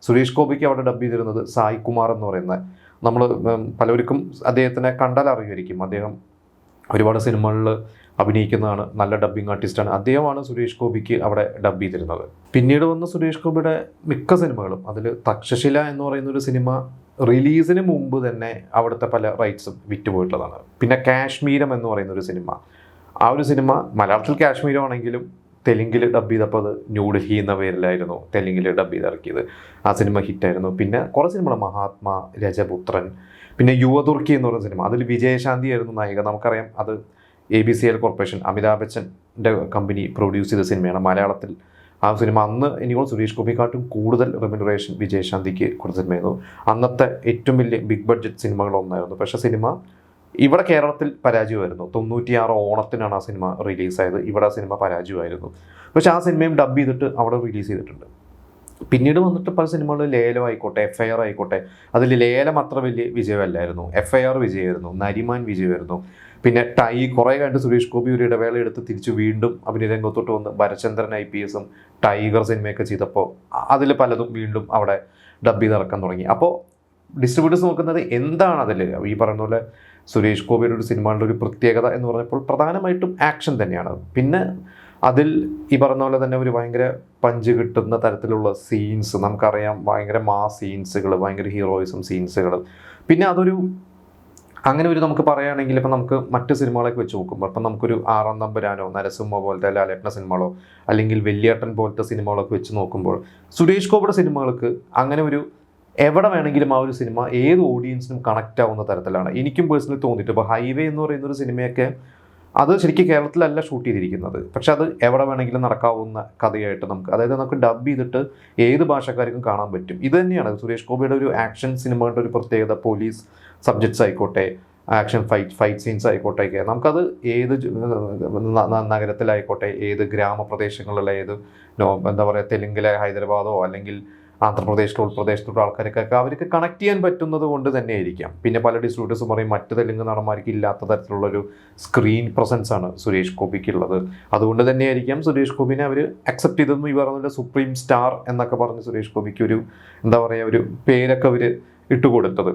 സുരേഷ് ഗോപിക്ക് അവിടെ ഡബ് ചെയ്തിരുന്നത് സായി കുമാർ എന്ന് പറയുന്ന, നമ്മൾ പലർക്കും അദ്ദേഹത്തിനെ കണ്ടാൽ അറിയുമായിരിക്കും. അദ്ദേഹം ഒരുപാട് സിനിമകളിൽ അഭിനയിക്കുന്നതാണ്, നല്ല ഡബ്ബിംഗ് ആർട്ടിസ്റ്റാണ്. അദ്ദേഹമാണ് സുരേഷ് ഗോപിക്ക് അവിടെ ഡബ് ചെയ്തിരുന്നത്. പിന്നീട് വന്ന സുരേഷ് ഗോപിയുടെ മിക്ക സിനിമകളും, അതിൽ തക്ഷശില എന്ന് പറയുന്ന ഒരു സിനിമ റിലീസിന് മുമ്പ് തന്നെ അവിടുത്തെ പല റൈറ്റ്സും വിറ്റുപോയിട്ടുള്ളതാണ്. പിന്നെ കാശ്മീരം എന്ന് പറയുന്ന ഒരു സിനിമ, ആ ഒരു സിനിമ മലയാളത്തിൽ കാശ്മീരമാണെങ്കിലും തെലുങ്കിൽ ഡബ് ചെയ്തപ്പോൾ അത് ന്യൂഡൽഹി എന്ന പേരിലായിരുന്നു തെലുങ്കിൽ ഡബ് ചെയ്ത് ഇറക്കിയത്. ആ സിനിമ ഹിറ്റായിരുന്നു. പിന്നെ കുറേ സിനിമകൾ, മഹാത്മാ, രജപുത്രൻ, പിന്നെ യുവതുർക്കി എന്ന് പറയുന്ന സിനിമ, അതിൽ വിജയശാന്തി ആയിരുന്നു നായിക. നമുക്കറിയാം, അത് ABCL കോർപ്പറേഷൻ, അമിതാഭ് ബച്ചൻ്റെ കമ്പനി പ്രൊഡ്യൂസ് ചെയ്ത സിനിമയാണ്. മലയാളത്തിൽ ആ സിനിമ അന്ന് എനിക്കോട് സുരേഷ് ഗോപിക്കാട്ടും കൂടുതൽ റെമ്യൂണറേഷൻ വിജയശാന്തിക്ക് കൊടുത്ത സിനിമയായിരുന്നു. അന്നത്തെ ഏറ്റവും വലിയ ബിഗ് ബഡ്ജറ്റ് സിനിമകളൊന്നായിരുന്നു. പക്ഷേ സിനിമ ഇവിടെ കേരളത്തിൽ പരാജയമായിരുന്നു. 96 ഓണത്തിനാണ് ആ സിനിമ റിലീസായത്. ഇവിടെ ആ സിനിമ പരാജയമായിരുന്നു. പക്ഷേ ആ സിനിമയും ഡബ് ചെയ്തിട്ട് അവിടെ റിലീസ് ചെയ്തിട്ടുണ്ട്. പിന്നീട് വന്നിട്ട് പല സിനിമകളിൽ ലേലം ആയിക്കോട്ടെ, FIR ആയിക്കോട്ടെ, അതിൽ ലേലം അത്ര വലിയ വിജയമല്ലായിരുന്നു. FIR വിജയമായിരുന്നു, നരിമാൻ വിജയമായിരുന്നു. പിന്നെ കുറേ കണ്ട് സുരേഷ് ഗോപി ഒരു ഇടവേള എടുത്ത് തിരിച്ച് വീണ്ടും അഭിനയ രംഗത്തോട്ട് വന്ന് ഭരചന്ദ്രൻ IPS ടൈഗർ സിനിമയൊക്കെ ചെയ്തപ്പോൾ അതിൽ പലതും വീണ്ടും അവിടെ ഡബ് ചെയ്ത് ഇറക്കാൻ തുടങ്ങി. അപ്പോൾ ഡിസ്ട്രിബ്യൂട്ടേഴ്സ് നോക്കുന്നത് എന്താണ് അതിൽ, ഈ പറയുന്ന പോലെ സുരേഷ് ഗോപിയുടെ ഒരു സിനിമകളുടെ ഒരു പ്രത്യേകത എന്ന് പറഞ്ഞപ്പോൾ പ്രധാനമായിട്ടും ആക്ഷൻ തന്നെയാണ്. പിന്നെ അതിൽ ഈ പറഞ്ഞ പോലെ തന്നെ ഒരു ഭയങ്കര പഞ്ച് കിട്ടുന്ന തരത്തിലുള്ള സീൻസ്, നമുക്കറിയാം, ഭയങ്കര മാസ് സീൻസുകൾ, ഭയങ്കര ഹീറോയിസം സീൻസുകൾ. പിന്നെ അതൊരു അങ്ങനെ ഒരു നമുക്ക് പറയുകയാണെങ്കിൽ ഇപ്പം നമുക്ക് മറ്റ് സിനിമകളൊക്കെ വെച്ച് നോക്കുമ്പോൾ, ഇപ്പം നമുക്കൊരു ആറാം തമ്പുരാനോ നരസിംഹ പോലത്തെ ലാലേട്ടൻ്റെ സിനിമകളോ അല്ലെങ്കിൽ വെള്ളിയേട്ടൻ പോലത്തെ സിനിമകളൊക്കെ വെച്ച് നോക്കുമ്പോൾ സുരേഷ് ഗോപിയുടെ സിനിമകൾക്ക് അങ്ങനെ ഒരു എവിടെ വേണമെങ്കിലും ആ ഒരു സിനിമ ഏത് ഓഡിയൻസിനും കണക്റ്റ് ആവുന്ന തരത്തിലാണ് എനിക്കും പേഴ്സണലി തോന്നിയിട്ട്. ഇപ്പോൾ ഹൈവേ എന്ന് പറയുന്ന ഒരു സിനിമയൊക്കെ അത് ശരിക്കും കേരളത്തിലല്ല ഷൂട്ട് ചെയ്തിരിക്കുന്നത്, പക്ഷെ അത് എവിടെ വേണമെങ്കിലും നടക്കാവുന്ന കഥയായിട്ട് നമുക്ക്, അതായത് നമുക്ക് ഡബ് ചെയ്തിട്ട് ഏത് ഭാഷക്കാർക്കും കാണാൻ പറ്റും. ഇത് തന്നെയാണ് സുരേഷ് ഗോപിയുടെ ഒരു ആക്ഷൻ സിനിമകളുടെ ഒരു പ്രത്യേകത. പോലീസ് സബ്ജക്ട്സ് ആയിക്കോട്ടെ, ആക്ഷൻ ഫൈറ്റ് സീൻസ് ആയിക്കോട്ടെ, നമുക്കത് ഏത് നഗരത്തിലായിക്കോട്ടെ, ഏത് ഗ്രാമപ്രദേശങ്ങളിലുള്ള, ഏത് എന്താ പറയുക, തെലുങ്കിലെ ഹൈദരാബാദോ അല്ലെങ്കിൽ ആന്ധ്രാപ്രദേശിലോ ഉൾപ്രദേശത്തുള്ള ആൾക്കാരൊക്കെ അവർക്ക് കണക്ട് ചെയ്യാൻ പറ്റുന്നത് കൊണ്ട് തന്നെയായിരിക്കാം. പിന്നെ പല ഡിസ്ട്രിബ്യൂട്ടേഴ്സും പറയും മറ്റ് തെലുങ്ക് നടന്മാർക്ക് ഇല്ലാത്ത തരത്തിലുള്ളൊരു സ്ക്രീൻ പ്രസൻസ് ആണ് സുരേഷ് ഗോപിക്കുള്ളത്. അതുകൊണ്ട് തന്നെയായിരിക്കാം സുരേഷ് ഗോപിനെ അവർ അക്സെപ്റ്റ് ചെയ്തതെന്നും ഈ പറഞ്ഞ സുപ്രീം സ്റ്റാർ എന്നൊക്കെ പറഞ്ഞ് സുരേഷ് ഗോപിക്ക് ഒരു എന്താ പറയുക ഒരു പേരൊക്കെ അവർ ഇട്ടുകൊടുത്തത്.